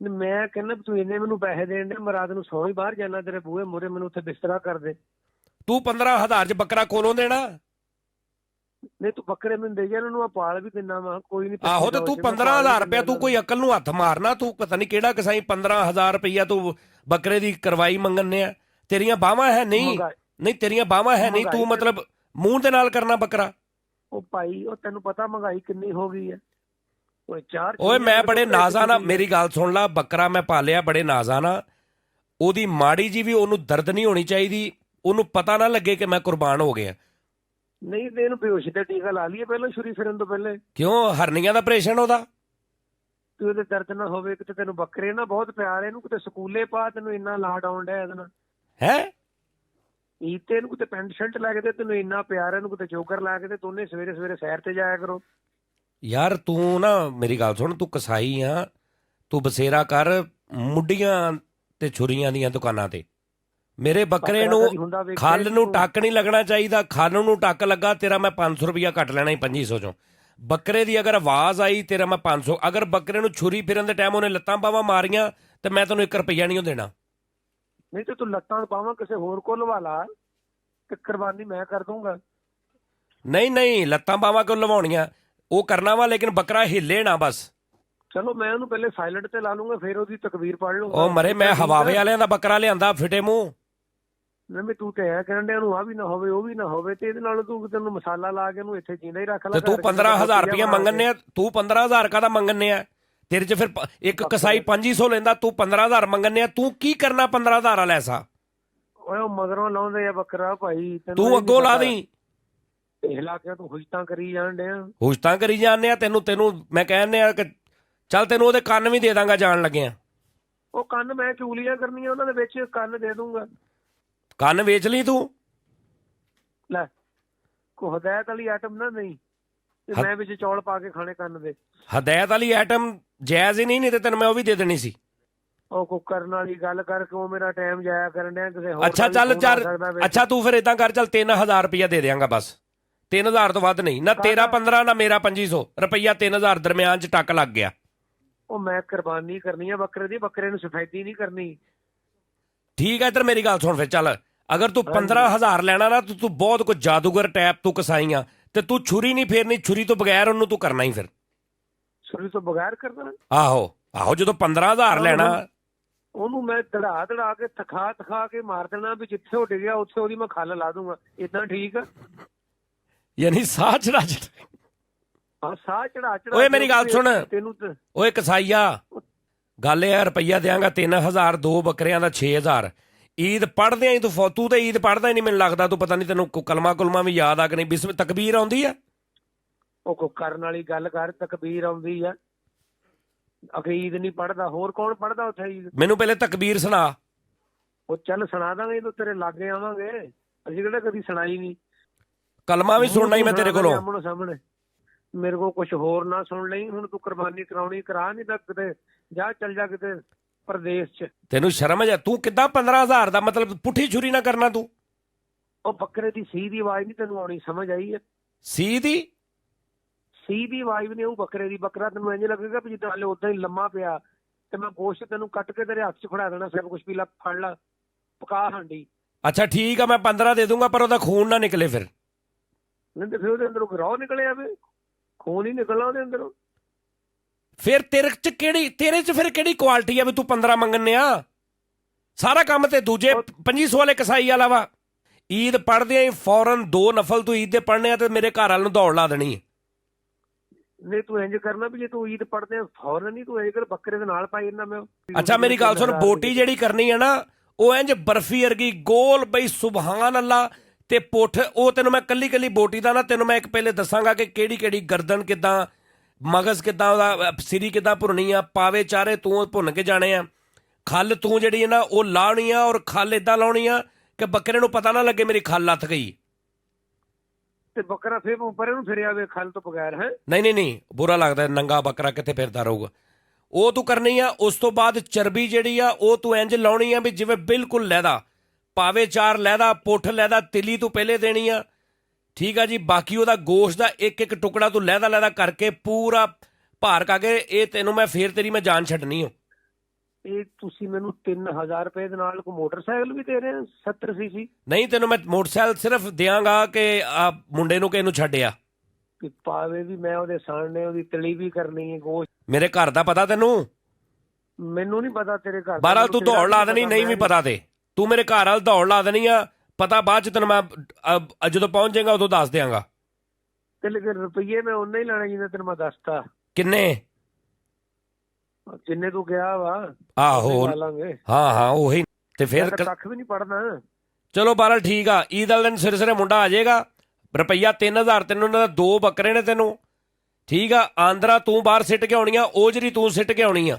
[SPEAKER 1] ਮੈਂ ਕਹਿੰਦਾ ਤੂੰ ਇੰਨੇ ਮੈਨੂੰ ਪੈਸੇ ਦੇਣ ਦੇ, ਮੈਂ ਰਾਤ ਨੂੰ ਸੌਂ ਹੀ ਬਾਹਰ ਜਾਣਾ ਤੇਰੇ ਬੂਹੇ ਮੂਹਰੇ, ਮੈਨੂੰ ਉੱਥੇ ਬਿਸਤਰਾ ਕਰ ਦੇ।
[SPEAKER 2] ਤੂੰ 15000 ਚ ਬੱਕਰਾ ਕੋਲੋਂ ਦੇਣਾ?
[SPEAKER 1] ਨਹੀਂ ਤੂੰ ਬੱਕਰੇ ਮੈਨੂੰ ਦੇ ਜਾ, ਇਹਨਾਂ ਨੂੰ ਆ ਪਾਲ ਵੀ ਦਿੰਦਾ ਵਾ, ਕੋਈ ਨਹੀਂ।
[SPEAKER 2] ਆਹੋ ਤੇ ਤੂੰ 15000 ਰੁਪਇਆ, ਤੂੰ ਕੋਈ ਅਕਲ ਨੂੰ ਹੱਥ ਮਾਰਨਾ। ਤੂੰ ਪਤਾ ਨਹੀਂ ਕਿਹੜਾ ਕਸਾਈ 15000 ਰੁਪਇਆ ਤੂੰ ਬੱਕਰੇ ਦੀ ਕਰਵਾਈ ਮੰਗਣੇ ਆ। ਤੇਰੀਆਂ ਬਾਹਾਂ ਹੈ ਨਹੀਂ, ਨਹੀਂ ਤੇਰੀਆਂ ਬਾਹਾਂ ਹੈ ਨਹੀਂ, ਤੂੰ ਮਤਲਬ ਮੂੰਹ ਦੇ ਨਾਲ ਕਰਨਾ ਬੱਕਰਾ।
[SPEAKER 1] ਉਹ ਭਾਈ ਉਹ ਤੈਨੂੰ ਪਤਾ ਮਹਿੰਗਾਈ ਕਿੰਨੀ ਹੋ ਗਈ ਹੈ।
[SPEAKER 2] ਓਏ ਮੈਂ ਬੜੇ ਨਾਜ਼ਾਂ ਨਾਲ, ਮੇਰੀ ਗੱਲ ਸੁਣ ਲਾ, ਬੱਕਰਾ ਮੈਂ ਪਾਲਿਆ ਬੜੇ ਨਾਜ਼ਾਂ ਨਾਲ। ਉਹਦੀ ਮਾੜੀ ਜੀ ਵੀ ਉਹਨੂੰ ਦਰਦ ਨਹੀਂ ਹੋਣੀ ਚਾਹੀਦੀ, ਉਹਨੂੰ ਪਤਾ ਨਾ ਲੱਗੇ ਕਿ ਮੈਂ ਕੁਰਬਾਨ ਹੋ ਗਿਆ।
[SPEAKER 1] ਨਹੀਂ ਤੇ ਇਹਨੂੰ ਬੇਹੋਸ਼ੀ ਦਾ ਟੀਕਾ ਲਾ ਲਈਏ ਪਹਿਲਾਂ, ਛੁਰੀ ਫਿਰਨ ਤੋਂ ਪਹਿਲੇ।
[SPEAKER 2] ਕਿਉਂ? ਹਰਨੀਆਂ ਦਾ ਆਪਰੇਸ਼ਨ ਉਹਦਾ?
[SPEAKER 1] ਤੂੰ ਇਹਦੇ ਦਰਦ ਨਾ ਹੋਵੇ ਕਿਤੇ, ਤੈਨੂੰ ਬੱਕਰੇ ਨਾਲ ਬਹੁਤ ਪਿਆਰ, ਇਹਨੂੰ ਕਿਤੇ ਸਕੂਲੇ ਪਾ, ਤੈਨੂੰ ਇੰਨਾ ਲਾਡ ਆਉਣ ਡਿਆ ਇਹਦੇ ਨਾਲ
[SPEAKER 2] ਹੈ।
[SPEAKER 1] ਤੇ ਇਹਨੂੰ ਕਿਤੇ ਪੈਂਟ ਸ਼ਰਟ ਲੈ ਕੇ ਦੇ, ਤੈਨੂੰ ਇੰਨਾ ਪਿਆਰ, ਇਹਨੂੰ ਕਿਤੇ ਜੋਗਰ ਲਾ ਕੇ ਦੇ, ਦੋਨੇ ਸਵੇਰੇ ਸਵੇਰੇ ਸੈਰ ਤੇ ਜਾਇਆ ਕਰੋ।
[SPEAKER 2] ਯਾਰ ਤੂੰ ਨਾ ਮੇਰੀ ਗੱਲ ਸੁਣ, ਤੂੰ ਕਸਾਈ ਆ, ਤੂੰ ਬਸੇਰਾ ਕਰ ਮੁੱਢੀਆਂ ਤੇ ਛੁਰੀਆਂ ਦੀਆਂ ਦੁਕਾਨਾਂ ਤੇ। ਮੇਰੇ ਬੱਕਰੇ ਨੂੰ ਖੱਲ ਨੂੰ ਟੱਕ ਨਹੀਂ ਲੱਗਣਾ ਚਾਹੀਦਾ। ਖੱਲ ਨੂੰ ਟੱਕ ਲੱਗਾ ਤੇਰਾ ਮੈਂ 500 ਰੁਪਇਆ ਕੱਟ ਲੈਣਾ ਹੀ 2500 ਚੋਂ। ਬੱਕਰੇ ਦੀ ਅਗਰ ਆਵਾਜ਼ ਆਈ ਤੇਰਾ ਮੈਂ 500। ਅਗਰ ਬੱਕਰੇ ਨੂੰ ਛੁਰੀ ਫਿਰਨ ਦੇ ਟਾਈਮ ਉਹਨੇ ਲੱਤਾਂ ਬਾਹਾਂ ਮਾਰੀਆਂ ਤੇ ਮੈਂ ਤੈਨੂੰ 1 ਰੁਪਈਆ ਨਹੀਂ ਦੇਣਾ।
[SPEAKER 1] ਨਹੀਂ ਤੇ ਤੂੰ ਲੱਤਾਂ ਬਾਹਾਂ ਕਿਸੇ ਹੋਰ ਕੋਲ ਲਵਾ ਲਾ ਤੇ ਕੁਰਬਾਨੀ ਮੈਂ ਕਰ ਦੂੰਗਾ।
[SPEAKER 2] ਨਹੀਂ ਨਹੀਂ, ਲੱਤਾਂ ਬਾਹਾਂ ਕਿਉਂ ਲਵਾਉਣੀਆਂ? ਉਹ ਕਰਨਾ ਵਾ, ਲੇਕਿਨ ਬੱਕਰਾ ਹਿੱਲੇ ਨਾ ਬਸ।
[SPEAKER 1] ਚਲੋ ਮੈਂ ਉਹਨੂੰ ਪਹਿਲੇ ਸਾਇਲੈਂਟ ਤੇ ਲਾ ਲੂੰਗਾ, ਫਿਰ ਉਹਦੀ ਤਕਬੀਰ ਪੜ੍ਹ ਲੂੰਗਾ।
[SPEAKER 2] ਉਹ ਮਰੇ, ਮੈਂ ਹਵਾਵੇ ਵਾਲਿਆਂ ਦਾ ਬੱਕਰਾ ਲਿਆਂਦਾ ਫਿੱਟੇ ਮੂੰਹ।
[SPEAKER 1] ਨਹੀਂ ਤੂੰ ਤੇ ਐ ਕਹਿਣ ਡਿਆ ਨੂੰ ਆ ਵੀ ਨਾ ਹੋਵੇ ਉਹ ਵੀ ਨਾ ਹੋਵੇ, ਤੇ ਇਹਦੇ ਨਾਲ ਤੂੰ ਤੈਨੂੰ ਮਸਾਲਾ ਲਾ ਕੇ ਉਹਨੂੰ ਇੱਥੇ ਜਿੰਦਾ ਹੀ ਰੱਖ ਲੈ।
[SPEAKER 2] ਤੇ ਤੂੰ 15000 ਰੁਪਇਆ ਮੰਗਣੇ ਆ, ਤੂੰ 15000 ਕਾਹਦਾ ਮੰਗਣੇ ਆ? ਤੇਰੇ ਚ ਫਿਰ ਇੱਕ ਕਸਾਈ 2500 ਲੈਂਦਾ, ਤੂੰ 15000 ਮੰਗਣੇ ਆ। ਤੂੰ ਕੀ ਕਰਨਾ 15000 ਵਾਲਾ ਐਸਾ?
[SPEAKER 1] ਓਏ ਉਹ ਮਗਰੋਂ ਲਾਉਂਦੇ ਆ ਬੱਕਰਾ ਭਾਈ,
[SPEAKER 2] ਤੂੰ ਅੱਗੋਂ ਲਾ ਦੀ।
[SPEAKER 1] ਇਹ ਲਾ ਕੇ ਤੂੰ ਹੁਜਤਾਂ ਕਰੀ ਜਾਣ ਡਿਆ।
[SPEAKER 2] ਹੁਜਤਾਂ ਕਰੀ ਜਾਂਦੇ ਆ। ਤੈਨੂੰ ਮੈਂ ਕਹਿੰਦੇ ਆ ਕਿ ਚੱਲ ਤੈਨੂੰ ਉਹਦੇ ਕੰਨ ਵੀ ਦੇ ਦਾਂਗਾ ਜਾਣ ਲੱਗਿਆ।
[SPEAKER 1] ਉਹ ਕੰਨ ਮੈਂ ਚੂਲੀਆਂ ਕਰਨੀਆਂ ਉਹਨਾਂ ਦੇ ਵਿੱਚ, ਕੰਨ ਦੇ ਦੂੰਗਾ।
[SPEAKER 2] ਕੰਨ ਵੇਚ ਲਈ ਤੂੰ?
[SPEAKER 1] ਲੈ ਕੋ ਹਦਾਇਤ ਵਾਲੀ ਆਈਟਮ ਨਾ ਨਹੀਂ, ਮੈਂ ਵਿੱਚ ਚੌਲ ਪਾ ਕੇ ਖਾਣੇ ਕੰਨ ਦੇ।
[SPEAKER 2] ਹਦਾਇਤ ਵਾਲੀ ਆਈਟਮ ਜਾਇਜ਼ ਹੀ ਨਹੀਂ ਤੇ ਤੈਨੂੰ ਮੈਂ ਉਹ ਵੀ ਦੇ ਦੇਣੀ ਸੀ।
[SPEAKER 1] ਉਹ ਕੋ ਕਰਨ ਵਾਲੀ ਗੱਲ ਕਰ, ਕਿਉਂ ਮੇਰਾ ਟਾਈਮ ਜਾਇਆ ਕਰਨ ਡਿਆ ਕਿਸੇ ਹੋਰ।
[SPEAKER 2] ਅੱਛਾ ਚੱਲ ਅੱਛਾ ਤੂੰ ਫਿਰ ਏਦਾਂ ਕਰ, ਚੱਲ 3000 ਰੁਪਇਆ ਦੇ ਦਿਆਂਗਾ ਬਸ। 3000 ਤੋਂ ਵੱਧ ਨਹੀਂ। ਨਾ ਤੇਰਾ 15 ਨਾ ਮੇਰਾ 2500 ਰੁਪਇਆ, 3000 ਦਰਮਿਆਨ ਚ ਟੱਕ ਲੱਗ ਗਿਆ।
[SPEAKER 1] ਉਹ ਮੈਂ ਕੁਰਬਾਨੀ ਕਰਨੀ ਆ ਬੱਕਰੇ ਦੀ, ਬੱਕਰੇ ਨੂੰ ਸਫੈਦੀ ਨਹੀਂ ਕਰਨੀ।
[SPEAKER 2] ਠੀਕ ਹੈ, ਇੱਧਰ ਮੇਰੀ ਗੱਲ ਸੁਣ। ਫਿਰ ਚੱਲ ਅਗਰ ਤੂੰ 15000 ਲੈਣਾ ਨਾ, ਤੂੰ ਬਹੁਤ ਕੁਝ ਜਾਦੂਗਰ ਟੈਪ ਤੂੰ ਕਸਾਈ ਆ, ਤੇ ਤੂੰ ਛੁਰੀ ਨਹੀਂ ਫੇਰਨੀ, ਛੁਰੀ ਤੋਂ ਬਗੈਰ ਉਹਨੂੰ ਤੂੰ ਕਰਨਾ ਹੀ। ਫਿਰ
[SPEAKER 1] ਛੁਰੀ ਤੋਂ ਬਗੈਰ ਕਰਨਾ?
[SPEAKER 2] ਆਹੋ ਜਦੋਂ 15000 ਲੈਣਾ
[SPEAKER 1] ਉਹਨੂੰ ਮੈਂ ਦੜਾ ਕੇ ਥਖਾ ਕੇ ਮਾਰ ਦੇਣਾ, ਵੀ ਜਿੱਥੇ ਉਹ ਡਿੱਗਿਆ ਉੱਥੇ ਉਹਦੀ ਮੈਂ ਖੱਲ ਲਾ ਦੂੰਗਾ। ਏਦਾਂ ਠੀਕ ਆ?
[SPEAKER 2] ਯਾਨੀ ਸਾਹ ਚੜਾ
[SPEAKER 1] ਹਾਂ ਸਾਹ ਚੜਾ।
[SPEAKER 2] ਓਏ ਮੇਰੀ ਗੱਲ ਸੁਣ, ਓਏ ਕਸਾਈਆ, ਗੱਲ ਇਹ ਆ, ਰੁਪਈਆ ਦਿਆਂਗਾ 3000, 2 ਬੱਕਰਿਆਂ ਦਾ 6000। ਈਦ ਪੜ੍ਹਦੇ ਆਂ ਤੂੰ ਤੇ ਈਦ ਪੜ੍ਹਦਾ ਹੀ ਨਹੀਂ ਮੈਨੂੰ ਲੱਗਦਾ। ਤੂੰ ਪਤਾ ਨਹੀਂ ਤੈਨੂੰ ਕਲਮਾ ਵੀ ਯਾਦ ਆ ਕਿ ਨਹੀਂ? ਬਿਸਮ ਤਕਬੀਰ ਆਉਂਦੀ ਆ?
[SPEAKER 1] ਉਹ ਕੋ ਕਰਨ ਵਾਲੀ ਗੱਲ ਕਰ, ਤਕਬੀਰ ਆਉਂਦੀ ਆ। ਅਗੇ ਈਦ ਨਹੀਂ ਪੜ੍ਹਦਾ, ਹੋਰ ਕੌਣ ਪੜ੍ਹਦਾ ਉੱਥੇ ਈਦ? ਮੈਨੂੰ
[SPEAKER 2] ਪਹਿਲੇ ਤਕਬੀਰ ਸੁਣਾ।
[SPEAKER 1] ਉਹ ਚੱਲ ਸੁਣਾ ਦਾਂਗੇ, ਤੂੰ ਤੇਰੇ ਲਾਗੇ ਆਵਾਂਗੇ। ਅਸੀਂ ਕਿਹੜਾ ਕਦੀ ਸੁਣਾਈ ਨਹੀਂ।
[SPEAKER 2] ਕਲਮਾ ਵੀ ਸੁਣਨਾ ਹੀ ਮੈਂ ਤੇਰੇ ਕੋਲੋਂ
[SPEAKER 1] ਸਾਹਮਣੇ। ਮੇਰੇ ਕੋਲ ਕੁਝ ਹੋਰ ਨਾ ਸੁਣ ਲਈ। ਹੁਣ ਤੂੰ ਕੁਰਬਾਨੀ ਕਰਾਉਣੀ ਕਰਾ, ਨਹੀਂ ਤਾਂ ਕਿਤੇ ਜਾ, ਚੱਲ ਜਾ ਕਿਤੇ ਪ੍ਰਦੇਸ਼ ਚ। ਤੈਨੂੰ
[SPEAKER 2] ਸ਼ਰਮ ਆ? ਤੂੰ ਕਿੱਦਾਂ 15000 ਦਾ ਮਤਲਬ ਪੁੱਠੀ ਛੁਰੀ ਨਾ ਕਰਨਾ ਤੂੰ?
[SPEAKER 1] ਉਹ ਬੱਕਰੇ ਦੀ ਸੀ ਦੀ ਆਵਾਜ਼ ਨਹੀਂ ਤੈਨੂੰ ਆਉਣੀ, ਸਮਝ ਆਈ ਹੈ?
[SPEAKER 2] ਸੀ ਦੀ
[SPEAKER 1] ਆਵਾਜ਼ ਵੀ ਨਹੀਂ ਆਊ ਬੱਕਰੇ ਦੀ। ਬੱਕਰਾ ਤੈਨੂੰ ਇੰਝ ਲੱਗੇਗਾ ਵੀ ਜਿੱਦਾਂ ਹਾਲੇ ਉਦਾਂ ਹੀ ਲੰਮਾ ਪਿਆ, ਤੇ ਮੈਂ ਗੋਸ਼ਤ ਤੈਨੂੰ ਕੱਟ ਕੇ ਤੇਰੇ ਹੱਥ 'ਚ ਫੜਾ ਦੇਣਾ। ਸਭ ਕੁਝ ਵੀ ਲਾ, ਫੜ ਲਾ, ਪਕਾ ਹਾਂਡੀ।
[SPEAKER 2] ਅੱਛਾ ਠੀਕ ਆ, ਮੈਂ 15 ਦੇ ਦੂੰਗਾ, ਪਰ ਉਹਦਾ ਖੂਨ ਨਾ ਨਿਕਲੇ ਫਿਰ।
[SPEAKER 1] ਨਹੀਂ ਤੇ ਫਿਰ ਉਹਦੇ ਅੰਦਰੋਂ ਗਰਾਹ ਨਿਕਲਿਆ, ਵੇ ਖੂਨ ਹੀ ਨਿਕਲਣਾ ਉਹਦੇ ਅੰਦਰੋਂ।
[SPEAKER 2] ਫਿਰ ਤੇਰੇ ਚ ਫਿਰ ਕਿਹੜੀ ਕੁਆਲਿਟੀ ਆ ਵੀ ਤੂੰ 15 ਮੰਗਣੇ ਆ? ਸਾਰਾ ਕੰਮ ਤੇ ਦੂਜੇ 2500 ਵਾਲੇ ਕਸਾਈ ਵਾਲਾ ਵਾ। ਈਦ ਪੜ੍ਹਦੇ ਆ ਫੌਰਨ 2 ਨਫਲ ਤੂੰ ਈਦ ਦੇ ਪੜ੍ਹਨੇ ਆ ਤੇ ਮੇਰੇ ਘਰ ਵਾਲ ਨੂੰ ਦੌੜ ਲਾ ਦੇਣੀ ਹੈ।
[SPEAKER 1] ਨਹੀਂ ਤੂੰ ਇੰਜ ਕਰਨਾ ਵੀ ਜੇ ਤੂੰ ਈਦ ਪੜ੍ਹਦੇ ਆ ਫੌਰਨ ਨਹੀਂ, ਤੂੰ ਇੰਜ ਕਰ ਬੱਕਰੇ ਦੇ ਨਾਲ ਪਾਈ ਇਹਨਾਂ ਮੈਂ।
[SPEAKER 2] ਅੱਛਾ ਮੇਰੀ ਗੱਲ ਸੁਣ, ਬੋਟੀ ਜਿਹੜੀ ਕਰਨੀ ਆ ਨਾ, ਉਹ ਇੰਜ ਬਰਫੀ ਵਰਗੀ ਗੋਲ, ਬਈ ਸੁਭਾਨ ਅੱਲਾ, ਤੇ ਪੁੱਠ। ਉਹ ਤੈਨੂੰ ਮੈਂ ਕੱਲੀ ਬੋਟੀ ਦਾ ਨਾ, ਤੈਨੂੰ ਮੈਂ ਇੱਕ ਪਹਿਲੇ ਦੱਸਾਂਗਾ ਕਿ ਕਿਹੜੀ ਗਰਦਨ ਕਿੱਦਾਂ, ਮਗਜ਼ ਕਿੱਦਾਂ, ਉਹਦਾ ਸਿਰੀ ਕਿੱਦਾਂ ਭੁੰਨਣੀ ਆ, ਪਾਵੇ ਚਾਰੇ ਤੂੰ ਭੁੰਨ ਕੇ ਜਾਣੇ ਆ। ਖੱਲ ਤੂੰ ਜਿਹੜੀ ਹੈ ਨਾ ਉਹ ਲਾਉਣੀ ਆ, ਔਰ ਖੱਲ ਏਦਾਂ ਲਾਉਣੀ ਆ ਕਿ ਬੱਕਰੇ ਨੂੰ ਪਤਾ ਨਾ ਲੱਗੇ ਮੇਰੀ ਖੱਲ ਲੱਥ ਗਈ।
[SPEAKER 1] ਤੇ ਬੱਕਰਾ ਫਿਰ ਪਰੇ ਨੂੰ ਫਿਰਿਆ ਵੇ ਖੱਲ ਤੋਂ ਬਗੈਰ? ਹੈ
[SPEAKER 2] ਨਹੀਂ, ਬੁਰਾ ਲੱਗਦਾ, ਨੰਗਾ ਬੱਕਰਾ ਕਿੱਥੇ ਫਿਰਦਾ ਰਹੂਗਾ। ਉਹ ਤੂੰ ਕਰਨੀ ਆ। ਉਸ ਤੋਂ ਬਾਅਦ ਚਰਬੀ ਜਿਹੜੀ ਆ ਉਹ ਤੂੰ ਇੰਜ ਲਾਉਣੀ ਆ ਵੀ ਜਿਵੇਂ ਬਿਲਕੁਲ ਲਹਿਦਾ, ਪਾਵੇ 4 ਲਹਿਦਾ, ਪੁੱਠ ਲਹਿਦਾ। ਤਿੱਲੀ ਤੂੰ ਪਹਿਲੇ ਦੇਣੀ ਆ, ਠੀਕ ਆ ਜੀ। ਬਾਕੀ ਉਹਦਾ ਗੋਸ਼ਤ ਦਾ ਇੱਕ ਇੱਕ ਟੁਕੜਾ ਤੂੰ ਲਹਿਦਾ ਲਹਿਦਾ ਕਰਕੇ ਪੂਰਾ ਭਾਰ ਕਰਕੇ ਇਹ ਤੈਨੂੰ ਮੈਂ ਫੇਰ ਤੇਰੀ ਮੈਂ ਜਾਨ ਛੱਡਣੀ ਓ।
[SPEAKER 1] ਇਹ ਤੁਸੀਂ ਮੈਨੂੰ 3000 ਰੁਪਏ ਦੇ ਨਾਲ ਕੋਈ ਮੋਟਰਸਾਈਕਲ ਵੀ ਦੇ ਰਹੇ ਹੋ 70 ਸੀਸੀ?
[SPEAKER 2] ਨਹੀਂ, ਤੈਨੂੰ ਮੈਂ ਮੋਟਰਸਾਈਕਲ ਸਿਰਫ ਦਿਆਂਗਾ ਕਿ ਆ ਮੁੰਡੇ ਨੂੰ ਕਿ ਇਹਨੂੰ ਛੱਡਿਆ
[SPEAKER 1] ਕਿ ਪਾਵੇ ਵੀ ਮੈਂ ਉਹਦੇ ਸਾਹਮਣੇ ਉਹਦੀ ਤਲੀ ਵੀ ਕਰਨੀ ਹੈ ਗੋਸ਼ਤ।
[SPEAKER 2] ਮੇਰੇ ਘਰ ਦਾ ਪਤਾ ਤੈਨੂੰ?
[SPEAKER 1] ਮੈਨੂੰ ਨਹੀਂ ਪਤਾ ਤੇਰੇ ਘਰ ਦਾ।
[SPEAKER 2] ਬਾਹਰ ਤੂੰ ਦੌੜ ਲਾ ਦੇਣੀ, ਨਹੀਂ ਵੀ ਪਤਾ ਤੇ ਤੂੰ ਮੇਰੇ ਘਰ ਵਾਲ ਦੌੜ ਲਾ ਦੇਣੀ ਆ। ਪਤਾ ਬਾਅਦ ਚ ਤੈਨੂੰ ਮੈਂ ਜਦੋਂ ਪਹੁੰਚ ਜਾਏਗਾ ਉਦੋਂ ਦੱਸ ਦਿਆਂਗਾ।
[SPEAKER 1] ਤੇ ਲੇਕਿਨ ਰੁਪਈਏ ਮੈਂ ਉਹਨਾਂ ਹੀ ਲੈਣਾ ਜਿੰਨੇ ਤੈਨੂੰ ਮੈਂ ਦੱਸਤਾ।
[SPEAKER 2] ਕਿੰਨੇ?
[SPEAKER 1] ਜਿੰਨੇ ਤੂੰ ਗਿਆ ਵਾ
[SPEAKER 2] ਆਹੋ, ਹਾਂ ਉਹੀ। ਤੇ ਫਿਰ
[SPEAKER 1] ਕੱਖ ਵੀ ਨਹੀਂ ਪੜਨਾ।
[SPEAKER 2] ਚਲੋ ਬਾਹਰ ਠੀਕ ਆ। ਈਦ ਵਾਲੇ ਦਿਨ ਸਿਰੇ ਸਿਰੇ ਮੁੰਡਾ ਆ ਜਾਏਗਾ। ਰੁਪਈਆ 3000 ਤੈਨੂੰ ਉਹਨਾਂ ਦਾ 2 ਬੱਕਰੇ ਨੇ ਤੈਨੂੰ, ਠੀਕ ਆ। ਆਂਦਰਾ ਤੂੰ ਬਾਹਰ ਸਿੱਟ ਕੇ ਆਉਣੀ ਆ, ਓਜਰੀ ਤੂੰ ਸਿੱਟ ਕੇ ਆਉਣੀ ਆ।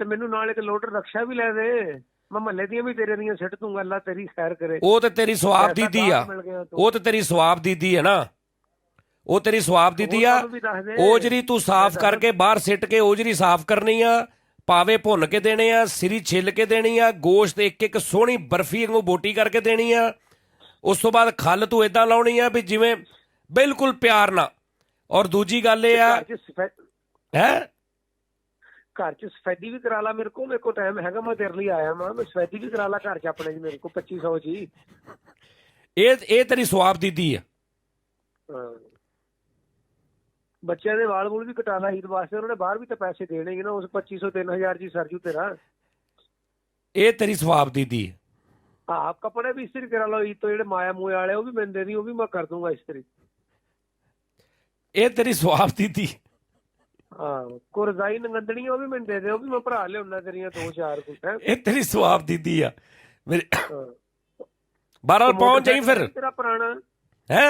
[SPEAKER 1] ਤੇ ਮੈਨੂੰ ਨਾਲ ਇੱਕ ਲੋਡਰ ਰਕਸ਼ਾ ਵੀ ਲੈ ਦੇ, ਮੈਂ ਮਹੱਲੇ ਦੀਆਂ ਵੀ ਤੇਰੇ ਦੀਆਂ ਸਿੱਟ ਦੂੰਗਾ। ਅੱਲਾ ਤੇਰੀ ਖੈਰ ਕਰੇ।
[SPEAKER 2] ਉਹ ਤੇ ਤੇਰੀ ਸਵਾਬ ਦੀਦੀ ਆ, ਉਹ ਤੇ ਤੇਰੀ ਸਵਾਬ ਦੀਦੀ ਹੈ ਨਾ, ਉਹ ਤੇਰੀ ਸਵਾਬ ਦੀਦੀ ਆ। ਓਜਰੀ ਤੂੰ ਸਾਫ਼ ਕਰਕੇ ਬਾਹਰ ਸਿੱਟ ਕੇ ਓਜਰੀ ਸਾਫ਼ ਕਰਨੀ ਆ, ਪਾਵੇ ਭੁੰਨ ਕੇ ਦੇਣੇ ਆ, ਸਿਰੀ ਛਿੱਲ ਕੇ ਦੇਣੀ ਆ, ਗੋਸ਼ਤ ਇੱਕ ਇੱਕ ਸੋਹਣੀ ਬਰਫੀ ਵਾਂਗੂ ਬੋਟੀ ਕਰਕੇ ਦੇਣੀ ਆ। ਉਸ ਤੋਂ ਬਾਅਦ ਖੱਲ ਤੂੰ ਇਦਾਂ ਲਾਉਣੀ ਆ ਵੀ ਜਿਵੇਂ ਬਿਲਕੁਲ ਪਿਆਰ ਨਾਲ। ਔਰ ਦੂਜੀ ਗੱਲ ਇਹ ਆ ਹੈ
[SPEAKER 1] ਘਰ ਚ ਸਫੈਦੀ ਵੀ ਕਰਾ ਲਾ। ਮੇਰੇ ਕੋਲ ਟਾਈਮ ਹੈਗਾ, ਮੈਂ ਤੇਰੇ ਲਈ ਆਇਆ ਮੈਂ ਸਫੈਦੀ ਵੀ ਕਰਾ ਲਾ ਘਰ ਚ ਆਪਣੇ। ਮੇਰੇ ਕੋਲ 2500 ਜੀ।
[SPEAKER 2] ਇਹ ਤੇਰੀ ਸਵਾਬ ਦੀਦੀ ਆ।
[SPEAKER 1] ਬੱਚਿਆਂ ਦੇ ਵਾਲ ਵੂਲ ਵੀ ਕਟਾਣਾ ਈਦ ਵਾਸਤੇ, ਉਹਨਾਂ ਨੇ ਬਾਹਰ ਵੀ ਤਾਂ ਪੈਸੇ ਦੇਣੇ ਹੀ ਨਾ। ਉਸ 2500 3000 ਜੀ ਸਰਜੂ ਤੇਰਾ।
[SPEAKER 2] ਇਹ ਤੇਰੀ ਸਵਾਬ ਦੀਦੀ ਹੈ।
[SPEAKER 1] ਆਪ ਕੱਪੜੇ ਵੀ ਇਸਤਰੀ ਕਰਾ ਲਓ ਈਦ ਤੋਂ, ਜਿਹੜੇ ਮਾਇਆ ਮੂਏ ਵਾਲੇ ਉਹ ਵੀ ਮੈਨੂੰ ਦੇ ਦੀ, ਉਹ ਵੀ ਮੈਂ ਕਰ ਦੂੰਗਾ ਇਸਤਰੀ।
[SPEAKER 2] ਇਹ ਤੇਰੀ ਸਵਾਬ ਦੀਦੀ।
[SPEAKER 1] ਹਾਂ, ਕੋ ਰਜ਼ਾਈ ਨੰਗੰਦਣੀ ਉਹ ਵੀ ਮੈਨੂੰ ਦੇ ਦੇ, ਉਹ ਵੀ ਮੈਂ ਭਰਾ ਲਿਆਉਣਾ ਤੇਰੀਆਂ 2-4 ਕੁਛ।
[SPEAKER 2] ਇਹ ਤੇਰੀ ਸਵਾਬ ਦੀਦੀ ਆ ਮੇਰੇ। ਬਾਹਰ ਪਹੁੰਚ ਜਾਈ ਫਿਰ।
[SPEAKER 1] ਤੇਰਾ ਪੁਰਾਣਾ
[SPEAKER 2] ਹੈ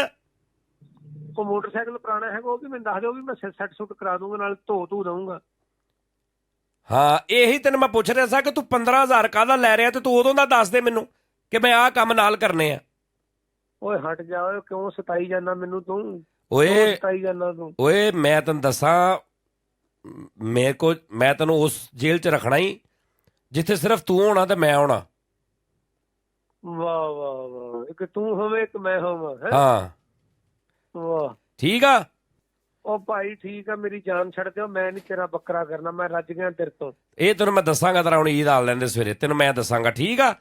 [SPEAKER 1] ਉਹ ਮੋਟਰਸਾਈਕਲ ਪੁਰਾਣਾ ਹੈਗਾ, ਉਹ ਵੀ ਮੈਨੂੰ ਦੱਸ ਦੇ, ਉਹ ਵੀ ਮੈਂ ਸੈੱਟ ਸੁੱਟ ਕਰਾ ਦੂੰਗਾ, ਨਾਲ ਧੋ ਦਊਂਗਾ।
[SPEAKER 2] ਹਾਂ, ਇਹੀ ਤੈਨੂੰ ਮੈਂ ਪੁੱਛ ਰਿਹਾ ਸਾਂ ਕਿ ਤੂੰ 15000 ਕਾਹਦਾ ਲੈ ਰਿਹਾ, ਤੇ ਤੂੰ ਉਦੋਂ ਦਾ ਦੱਸ ਦੇ ਮੈਨੂੰ ਕਿ ਮੈਂ ਆਹ ਕੰਮ ਨਾਲ ਕਰਨੇ ਆ।
[SPEAKER 1] ਓਏ ਹਟ ਜਾ, ਓਏ ਕਿਉਂ ਸਤਾਈ ਜਾਂਦਾ ਮੈਨੂੰ ਤੂੰ?
[SPEAKER 2] ਓਏ
[SPEAKER 1] ਸਤਾਈ ਜਾਂਦਾ ਤੂੰ।
[SPEAKER 2] ਓਏ ਮੈਂ ਤੈਨੂੰ ਦੱਸਾਂ, ਮੈਂ ਤੈਨੂੰ ਉਸ ਜੇਲ੍ਹ 'ਚ ਰੱਖਣਾ ਹੀ ਜਿੱਥੇ ਸਿਰਫ ਤੂੰ ਹੋਣਾ ਤੇ ਮੈਂ ਹੋਣਾ।
[SPEAKER 1] ਵਾਹ ਵਾਹ ਵਾਹ, ਇੱਕ ਤੂੰ ਹੋਵੇਂ ਇੱਕ ਮੈਂ ਹੋਵਾਂ।
[SPEAKER 2] ਹਾਂ
[SPEAKER 1] ਵਾਹ,
[SPEAKER 2] ਠੀਕ ਆ।
[SPEAKER 1] ਉਹ ਭਾਈ ਠੀਕ ਆ, ਮੇਰੀ ਜਾਨ ਛੱਡ ਦਿਓ, ਮੈਂ ਨਹੀਂ ਤੇਰਾ ਬੱਕਰਾ ਕਰਨਾ, ਮੈਂ ਰੱਜ ਗਿਆ ਤੇਰੇ ਤੋਂ।
[SPEAKER 2] ਇਹ ਤੈਨੂੰ ਮੈਂ ਦੱਸਾਂਗਾ, ਤੇਰਾ ਹੁਣ ਈਦ ਆ ਲੈਂਦੇ ਸਵੇਰੇ ਤੈਨੂੰ ਮੈਂ ਦੱਸਾਂਗਾ, ਠੀਕ ਆ।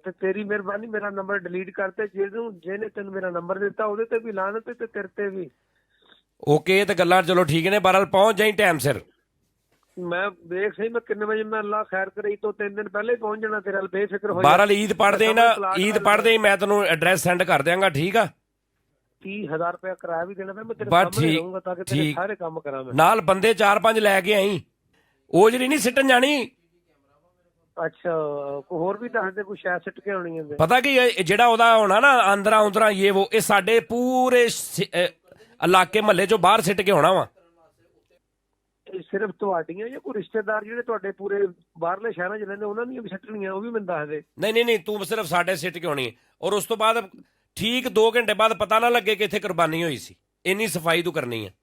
[SPEAKER 1] ਤੇ ਤੇਰੀ ਮਿਹਰਬਾਨੀ, ਮੇਰਾ ਨੰਬਰ ਡਿਲੀਟ ਕਰਤੇ। ਜਿਹਨੇ ਤੈਨੂੰ ਮੇਰਾ ਨੰਬਰ ਦਿੱਤਾ ਉਹਦੇ ਤੇ ਵੀ ਲਾਨਤ ਤੇ ਤੇਰੇ ਤੇ ਵੀ।
[SPEAKER 2] ਓਕੇ, ਇਹ ਤੇ ਗੱਲਾਂ ਚਲੋ ਠੀਕ ਨੇ। ਬਹਰਾਲ ਪਹੁੰਚ ਜਾਈਂ ਟਾਈਮ ਸਿਰ।
[SPEAKER 1] ਮੈਂ ਦੇਖ ਸਹੀ ਮੈਂ ਕਿੰਨੇ ਵਜੇ, ਮੈਂ ਅੱਲਾ ਖੈਰ ਕਰੇ ਤੋਂ 3 ਦਿਨ ਪਹਿਲੇ ਹੀ ਪਹੁੰਚ ਜਾਣਾ ਤੇਰੇ ਨਾਲ, ਬੇਫਿਕਰ ਹੋ ਜਾ।
[SPEAKER 2] ਬਹਰਾਲ ਈਦ ਪੜ੍ਹਦੇ ਨਾ, ਈਦ ਪੜ੍ਹਦੇ ਹੀ ਮੈਂ ਤੈਨੂੰ ਐਡਰੈਸ ਸੈਂਡ ਕਰ ਦਿਆਂਗਾ, ਠੀਕ ਆ।
[SPEAKER 1] 30000 ਰੁਪਇਆ ਕਿਰਾਇਆ ਵੀ ਦੇਣਾ, ਮੈਂ ਤੇਰੇ ਸਾਹਮਣੇ ਰਹੂੰਗਾ ਤਾਂ ਕਿ ਤੇਰੇ ਸਾਰੇ ਕੰਮ ਕਰਾਂ ਮੈਂ।
[SPEAKER 2] ਨਾਲ ਬੰਦੇ 4-5 ਲੈ ਕੇ ਆਈ, ਓਜਰੀ ਨਹੀਂ ਸਿੱਟਣ ਜਾਣੀ।
[SPEAKER 1] ਅੱਛਾ, ਹੋਰ ਵੀ ਦੱਸ ਦੇ, ਕੋਈ ਸ਼ਾਇਦ ਸਿੱਟ ਕੇ ਆਉਣੀ ਹੈ।
[SPEAKER 2] ਪਤਾ ਕੀ ਜਿਹੜਾ ਉਹਦਾ ਹੋਣਾ ਨਾ ਆਂਦਰਾ ਉਂਦਰਾ ਇਹ ਸਾਡੇ ਪੂਰੇ ਇਲਾਕੇ ਮਹੱਲੇ ਚੋਂ ਬਾਹਰ ਸਿੱਟ ਕੇ ਹੋਣਾ ਵਾ।
[SPEAKER 1] ਸਿਰਫ ਤੁਹਾਡੀਆਂ ਜਾਂ ਕੋਈ ਰਿਸ਼ਤੇਦਾਰ ਜਿਹੜੇ ਤੁਹਾਡੇ ਪੂਰੇ ਬਾਹਰਲੇ ਸ਼ਹਿਰਾਂ 'ਚ ਰਹਿੰਦੇ ਉਹਨਾਂ ਦੀਆਂ ਵੀ ਸਿੱਟਣੀਆਂ, ਉਹ ਵੀ ਮੈਨੂੰ ਦੱਸ ਦੇ।
[SPEAKER 2] ਨਹੀਂ, ਤੂੰ ਸਿਰਫ ਸਾਡੇ ਸਿੱਟ ਕੇ ਆਉਣੀ। ਔਰ ਉਸ ਤੋਂ ਬਾਅਦ ਠੀਕ 2 ਘੰਟੇ ਬਾਅਦ ਪਤਾ ਨਾ ਲੱਗੇ ਕਿ ਇੱਥੇ ਕੁਰਬਾਨੀ ਹੋਈ ਸੀ। ਇੰਨੀ ਸਫਾਈ ਤੂੰ ਕਰਨੀ ਹੈ।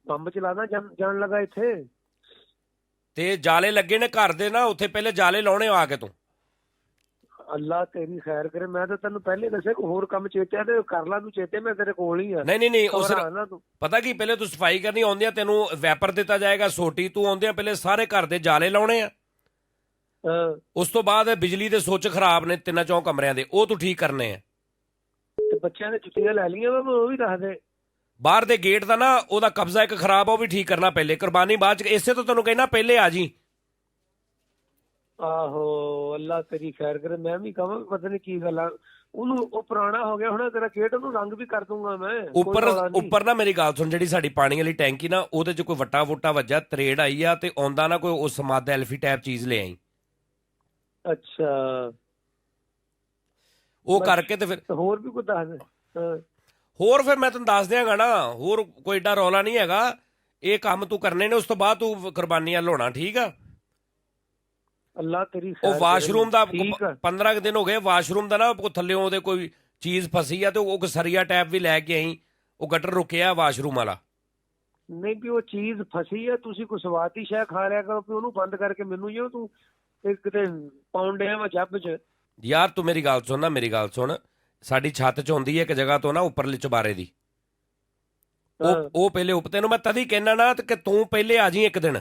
[SPEAKER 1] ਬੰਬ ਚਲਾਣਾ ਜਾਣ ਲੱਗਾ ਇੱਥੇ
[SPEAKER 2] ਤੇ ਜਾਲੇ ਲੱਗੇ ਨੇ ਘਰ ਦੇ ਨਾ, ਉੱਥੇ ਪਹਿਲੇ ਜਾਲੇ ਲਾਉਣੇ ਆ ਕੇ ਤੂੰ।
[SPEAKER 1] ਅੱਲਾ ਤੇਰੀ ਖੈਰ ਕਰੇ, ਮੈਂ ਤਾਂ ਤੈਨੂੰ ਪਹਿਲੇ ਦੱਸਿਆ ਕੋਈ ਹੋਰ ਕੰਮ ਚੇਤਿਆ ਤੇ ਕਰ ਲਾ ਤੂੰ ਚੇਤੇ, ਮੈਂ ਤੇਰੇ ਕੋਲ ਹੀ ਆ।
[SPEAKER 2] ਨਹੀਂ ਉਸ ਪਤਾ ਕੀ, ਪਹਿਲੇ ਤੂੰ ਸਫਾਈ ਕਰਨੀ ਆਉਂਦੀ ਆ, ਤੈਨੂੰ ਵੈਪਰ ਦਿੱਤਾ ਜਾਏਗਾ ਸੋਟੀ, ਤੂੰ ਆਉਂਦੇ ਆ ਪਹਿਲੇ ਸਾਰੇ ਘਰ ਦੇ ਜਾਲੇ ਲਾਉਣੇ ਆ। ਉਸ ਤੋਂ ਬਾਅਦ ਬਿਜਲੀ ਦੇ ਸੁੱਚ ਖਰਾਬ ਨੇ 3-4 ਕਮਰਿਆਂ ਦੇ, ਉਹ ਤੂੰ ਠੀਕ ਕਰਨੇ ਆ।
[SPEAKER 1] ਤੇ ਬੱਚਿਆਂ ਦੇ ਜੁੱਤੀਆਂ ਲੈ ਲਈਆਂ ਵਾ, ਉਹ ਵੀ ਦੱਸ ਦੇ।
[SPEAKER 2] ਬਾਹਰ ਦੇ ਗੇਟ ਦਾ ਨਾ ਉਹਦਾ ਕਬਜ਼ਾ ਇੱਕ ਖਰਾਬ ਆ, ਉਹ ਵੀ ਠੀਕ ਕਰਨਾ ਪਹਿਲੇ। ਕੁਰਬਾਨੀ ਬਾਅਦ ਚ, ਇਸੇ ਤੋਂ ਤੈਨੂੰ ਕਹਿਣਾ ਪਹਿਲੇ ਆ ਜੀ।
[SPEAKER 1] ਆਹੋ, ਅੱਲਾ ਤੇਰੀ ਖੈਰ ਕਰੇ। ਮੈਂ ਵੀ ਕਹਾਂ ਪਤਾ ਨਹੀਂ ਕੀ ਗੱਲ ਆ, ਉਹਨੂੰ ਉਹ ਪੁਰਾਣਾ ਹੋ ਗਿਆ ਹੁਣ ਤੇਰਾ ਗੇਟ, ਉਹਨੂੰ ਰੰਗ ਵੀ ਕਰ ਦੂੰਗਾ ਮੈਂ।
[SPEAKER 2] ਉੱਪਰ ਨਾ ਮੇਰੀ ਗੱਲ ਸੁਣ, ਜਿਹੜੀ ਸਾਡੀ ਪਾਣੀ ਵਾਲੀ ਟੈਂਕੀ ਨਾ, ਉਹਦੇ ਚ ਕੋਈ ਵੱਟਾ ਵੁੱਟਾ ਵੱਜਾ, ਤਰੇੜ ਆਈ ਆ, ਤੇ ਆਉਂਦਾ ਨਾ ਕੋਈ ਉਸ ਸਮਾਦ ਐਲਫੀ ਟਾਈਪ ਚੀਜ਼ ਲੈ ਆਈ।
[SPEAKER 1] ਅੱਛਾ,
[SPEAKER 2] ਉਹ ਕਰਕੇ ਤੇ ਫਿਰ
[SPEAKER 1] ਹੋਰ ਵੀ ਕੋਈ ਦੱਸ ਦੇ।
[SPEAKER 2] ਹੋਰ ਫਿਰ ਮੈਂ ਤੈਨੂੰ ਦੱਸ ਦਿਆਂਗਾ ਨਾ, ਹੋਰ ਕੋਈ ਏਡਾ ਰੌਲਾ ਨਹੀਂ ਹੈਗਾ। ਇਹ ਕੰਮ ਤੂੰ ਕਰਨੇ ਨੇ, ਉਸ ਤੋਂ ਬਾਅਦ ਤੂੰ ਕੁਰਬਾਨੀਆਂ ਲਾਉਣਾ, ਠੀਕ ਆ।
[SPEAKER 1] ਅੱਲਾ ਤੇਰੀ
[SPEAKER 2] ਉਹ ਵਾਸ਼ਰੂਮ ਦਾ 15 ਦਿਨ ਹੋ ਗਏ, ਵਾਸ਼ਰੂਮ ਦਾ ਨਾ ਥੱਲਿਓਂ ਉਹਦੇ ਕੋਈ ਚੀਜ਼ ਫਸੀ ਆ, ਤੇ ਉਹ ਸਰੀਆ ਟੈਪ ਵੀ ਲੈ ਕੇ ਆਈ, ਉਹ ਗਟਰ ਰੁਕਿਆ ਵਾਸ਼ਰੂਮ ਵਾਲਾ।
[SPEAKER 1] ਨਹੀਂ ਵੀ ਉਹ ਚੀਜ਼ ਫਸੀ ਆ, ਤੁਸੀਂ ਕੋਈ ਸਵਾਤੀ ਸ਼ੈ ਖਾ ਲਿਆ ਕਰੋ, ਉਹਨੂੰ ਬੰਦ ਕਰਕੇ ਮੈਨੂੰ ਜਿਉ ਤੂੰ ਇੱਕ ਤੇ ਪਾਉਂਡਿਆ ਵਾ ਜੱਬ ਚ।
[SPEAKER 2] ਯਾਰ ਤੂੰ ਮੇਰੀ ਗੱਲ ਸੁਣ ਨਾ, ਮੇਰੀ ਗੱਲ ਸੁਣ। ਸਾਡੀ ਛੱਤ 'ਚ ਹੁੰਦੀ ਹੈ ਇੱਕ ਜਗ੍ਹਾ ਤੋਂ ਨਾ ਉੱਪਰਲੇ ਚੁਬਾਰੇ ਦੀ,
[SPEAKER 1] ਹਾਂ।
[SPEAKER 2] ਉਹ ਪਹਿਲੇ ਤੈਨੂੰ ਮੈਂ ਤਦ ਹੀ ਕਹਿਣਾ ਨਾ ਕਿ ਤੂੰ ਪਹਿਲੇ ਆ ਜੀ ਇੱਕ ਦਿਨ।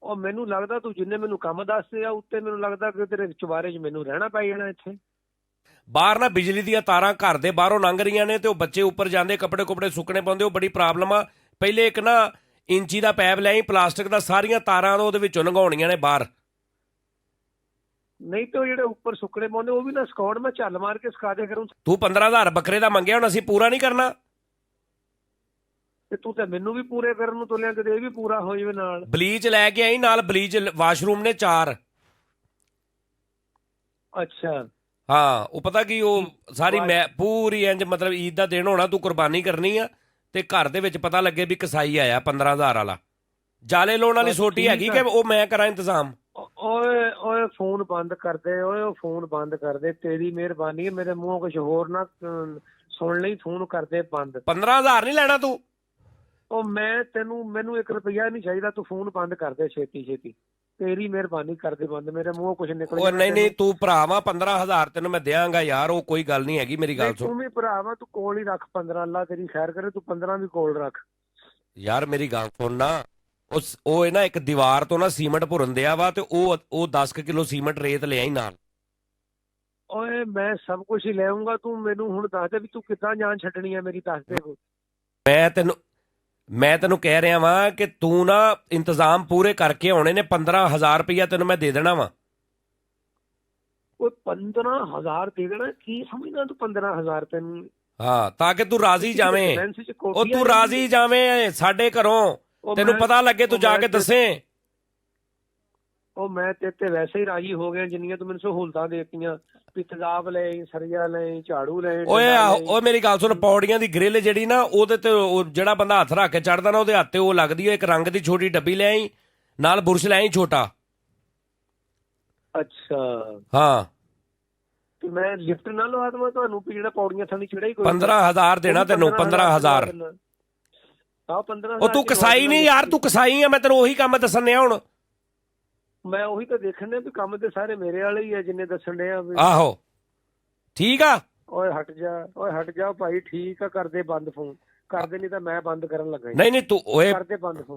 [SPEAKER 1] ਉਹ ਮੈਨੂੰ ਲੱਗਦਾ ਤੂੰ ਜਿੰਨੇ ਮੈਨੂੰ ਕੰਮ ਦੱਸਦੇ ਆ ਉੱਤੇ ਮੈਨੂੰ ਲੱਗਦਾ ਕਿ ਤੇਰੇ ਚੁਬਾਰੇ 'ਚ ਮੈਨੂੰ ਰਹਿਣਾ ਪੈ ਜਾਣਾ ਇੱਥੇ।
[SPEAKER 2] ਬਾਹਰ ਨਾ ਬਿਜਲੀ ਦੀਆਂ ਤਾਰਾਂ ਘਰ ਦੇ ਬਾਹਰੋਂ ਲੰਘ ਰਹੀਆਂ ਨੇ ਤੇ ਉਹ ਬੱਚੇ ਉੱਪਰ ਜਾਂਦੇ, ਕੱਪੜੇ ਕੁਪੜੇ ਸੁੱਕਣੇ ਪਾਉਂਦੇ, ਉਹ ਬੜੀ ਪ੍ਰੋਬਲਮ ਆ। ਪਹਿਲੇ ਇੱਕ ਨਾ ਇੰਚੀ ਦਾ ਪੈਪ ਲਿਆਈ ਪਲਾਸਟਿਕ ਦਾ, ਸਾਰੀਆਂ ਤਾਰਾਂ ਉਹਦੇ ਵਿੱਚੋਂ ਲੰਘਾਉਣੀਆਂ ਨੇ ਬਾਹਰ।
[SPEAKER 1] ਨਹੀਂ ਤੇ ਉਹ ਜਿਹੜੇ ਉੱਪਰ ਸੁੱਕਣੇ ਪਾਉਂਦੇ ਉਹ ਵੀ ਨਾ ਸਕਾਉਣ, ਮੈਂ ਝੱਲ ਮਾਰ ਕੇ ਸੁਕਾ ਦਿਆ ਕਰੂੰ।
[SPEAKER 2] ਤੂੰ 15,000 ਬੱਕਰੇ ਦਾ ਮੰਗਿਆ, ਹੁਣ ਅਸੀਂ ਪੂਰਾ ਨਹੀਂ ਕਰਨਾ?
[SPEAKER 1] ਤੇ ਤੂੰ ਤਾਂ ਮੈਨੂੰ ਵੀ ਪੂਰੇ ਕਰਨ ਨੂੰ ਤੁਲਿਆ, ਕਿਤੇ ਇਹ ਵੀ ਪੂਰਾ ਹੋ ਜਾਵੇ ਨਾਲ।
[SPEAKER 2] ਬਲੀਚ ਲੈ ਕੇ ਆਈ ਨਾਲ, ਬਲੀਚ ਵਾਸ਼ਰੂਮ ਨੇ 4।
[SPEAKER 1] ਅੱਛਾ
[SPEAKER 2] ਹਾਂ, ਉਹ ਪਤਾ ਕੀ, ਉਹ ਸਾਰੀ ਮੈਂ ਪੂਰੀ ਇੰਜ ਮਤਲਬ ਈਦ ਦਾ ਦਿਨ ਹੋਣਾ, ਤੂੰ ਕੁਰਬਾਨੀ ਕਰਨੀ ਆ ਤੇ ਘਰ ਦੇ ਵਿੱਚ ਪਤਾ ਲੱਗੇ ਵੀ ਕਸਾਈ ਆਇਆ 15,000 ਵਾਲਾ। ਜਾਲੇ ਲਾਉਣ ਵਾਲੀ ਸੋਟੀ ਹੈਗੀ ਕਿ ਉਹ ਮੈਂ ਕਰਾਂ ਇੰਤਜ਼ਾਮ?
[SPEAKER 1] ਓਏ ਓਏ ਫੋਨ ਬੰਦ ਕਰ ਦੇ, ਓਏ ਉਹ ਫੋਨ ਬੰਦ ਕਰ ਦੇ, ਤੇਰੀ ਮਿਹਰਬਾਨੀ ਹੈ, ਮੇਰੇ ਮੂੰਹੋਂ ਕੁਝ ਹੋਰ ਨਾ ਸੁਣ ਲਈ, ਫੋਨ ਕਰ ਦੇ ਬੰਦ।
[SPEAKER 2] 15,000 ਨਹੀਂ ਲੈਣਾ ਤੂੰ?
[SPEAKER 1] ਉਹ ਮੈਨੂੰ 1 ਰੁਪਈਆ ਨਹੀਂ ਚਾਹੀਦਾ, ਤੂੰ ਫੋਨ ਬੰਦ ਕਰ ਦੇ ਛੇਤੀ ਛੇਤੀ, ਤੇਰੀ ਮਿਹਰਬਾਨੀ ਕਰ ਦੇ ਬੰਦ, ਮੇਰੇ ਮੂੰਹੋਂ ਕੁਝ ਨਿਕਲ
[SPEAKER 2] ਉਹ ਨਹੀਂ ਤੂੰ ਭਰਾਵਾ 15,000 ਤੈਨੂੰ ਮੈਂ ਦਿਆਂਗਾ ਯਾਰ, ਉਹ ਕੋਈ ਗੱਲ ਨਹੀਂ ਹੈਗੀ, ਮੇਰੀ ਗੱਲ ਸੁਣ।
[SPEAKER 1] ਤੂੰ ਵੀ ਭਰਾਵਾ, ਤੂੰ ਕੋਲ ਹੀ ਰੱਖ 15, ਅੱਲਾ ਤੇਰੀ ਖੈਰ ਕਰੇ, ਤੂੰ 15 ਵੀ ਕੋਲ ਰੱਖ
[SPEAKER 2] ਯਾਰ। ਮੇਰੀ ਗੱਲ ਸੁਣ ਨਾ, ਉਹ ਹੈ ਨਾ ਇੱਕ ਦੀਵਾਰ ਤੋਂ ਨਾ ਸੀਮੈਂਟ ਭੁਰਨ ਦਿਆ ਵਾ, ਤੇ ਉਹ 10 ਕਿਲੋ ਸੀਮੈਂਟ ਰੇਤ ਲਿਆਈ ਨਾਲ।
[SPEAKER 1] ਓਏ ਮੈਂ ਸਭ ਕੁਝ ਹੀ ਲੈ ਆਉਂਗਾ, ਤੂੰ ਮੈਨੂੰ ਹੁਣ ਦੱਸ ਦੇ ਵੀ ਤੂੰ ਕਿੱਦਾਂ ਜਾਨ ਛੱਡਣੀ ਹੈ ਮੇਰੀ, ਦੱਸ ਦੇ।
[SPEAKER 2] ਮੈਂ ਤੈਨੂੰ ਕਹਿ ਰਿਹਾ ਵਾਂ ਕਿ ਤੂੰ ਨਾ ਇੰਤਜ਼ਾਮ ਪੂਰੇ ਕਰਕੇ ਆਉਣੇ ਨੇ। 15,000 ਰੁਪਈਆ ਤੈਨੂੰ ਮੈਂ ਦੇ ਦੇਣਾ ਵਾ।
[SPEAKER 1] ਓਏ 15,000 ਦੇ ਦੇਣਾ? ਕੀ ਸਮਝਦਾ ਤੂੰ 15,000 ਤੈਨੂੰ?
[SPEAKER 2] ਹਾਂ, ਤਾਂ ਕਿ ਤੂੰ ਰਾਜ਼ੀ ਜਾਵੇਂ। ਉਹ ਤੂੰ ਰਾਜ਼ੀ ਜਾਵੇਂ ਸਾਡੇ ਘਰੋਂ, ਤੈਨੂੰ ਪਤਾ ਲੱਗੇ, ਤੂੰ ਜਾ ਕੇ ਦੱਸੇ।
[SPEAKER 1] ਉਹ ਮੈਂ ਤੇ ਵੈਸੇ ਹੀ ਰਾਜੀ ਹੋ ਗਿਆ, ਜਿੰਨੀਆਂ ਤੂੰ ਮੈਨੂੰ ਸਹੂਲਤਾਂ ਦੇਤੀਆਂ, ਵੀ ਤੇਜ਼ਾਬ ਲੈ, ਸਰੀਆ ਲੈ, ਝਾੜੂ ਲੈ।
[SPEAKER 2] ਓਏ ਮੇਰੀ ਗੱਲ ਸੁਣ, ਪੌੜੀਆਂ ਦੀ ਗ੍ਰਿਲ ਜਿਹੜੀ ਨਾ, ਉਹਦੇ ਤੇ ਜਿਹੜਾ ਬੰਦਾ ਹੱਥ ਰੱਖ ਕੇ ਚੜਦਾ ਨਾ, ਉਹਦੇ ਹੱਥ ਤੇ ਉਹ ਲੱਗਦੀ ਹੈ ਇੱਕ ਰੰਗ ਦੀ ਛੋਟੀ ਡੱਬੀ ਲੈ ਆਈ, ਨਾਲ ਬੁਰਸ਼ ਲੈ ਆਈ ਛੋਟਾ।
[SPEAKER 1] ਅੱਛਾ
[SPEAKER 2] ਹਾਂ,
[SPEAKER 1] ਤੇ ਮੈਂ ਲਿਫਟ ਨਾ ਲਵਾ ਦਵਾਂ ਤੁਹਾਨੂੰ, ਵੀ ਜਿਹੜਾ ਪੌੜੀਆਂ ਥਾਣੀ ਚੜਿਆ ਹੀ ਕੋਈ।
[SPEAKER 2] 15,000 ਦੇਣਾ ਤੈਨੂੰ, 15,000।
[SPEAKER 1] ਆਹ 15,000।
[SPEAKER 2] ਉਹ ਤੂੰ ਕਸਾਈ ਨਹੀਂ ਯਾਰ, ਤੂੰ ਕਸਾਈ ਆ, ਮੈਂ ਤੈਨੂੰ ਉਹੀ ਕੰਮ ਦੱਸਣ ਡਿਆ ਹੁਣ।
[SPEAKER 1] ਮੈਂ ਉਹੀ ਤਾਂ ਦੇਖਣ ਡਿਆ ਵੀ ਕੰਮ ਤੇ ਸਾਰੇ ਮੇਰੇ ਵਾਲੇ ਹੀ ਆ ਜਿੰਨੇ ਦੱਸਣ ਡਿਆ।
[SPEAKER 2] ਆਹੋ ਠੀਕ ਆ।
[SPEAKER 1] ਓਏ ਹਟ ਜਾ ਭਾਈ, ਠੀਕ ਆ, ਕਰਦੇ ਬੰਦ ਫੋਨ, ਕਰਦੇ ਨਹੀਂ ਤਾਂ ਮੈਂ ਬੰਦ ਕਰਨ ਲੱਗਾ।
[SPEAKER 2] ਨਹੀਂ ਤੂੰ ਓਏ
[SPEAKER 1] ਕਰਦੇ ਬੰਦ ਫੋਨ।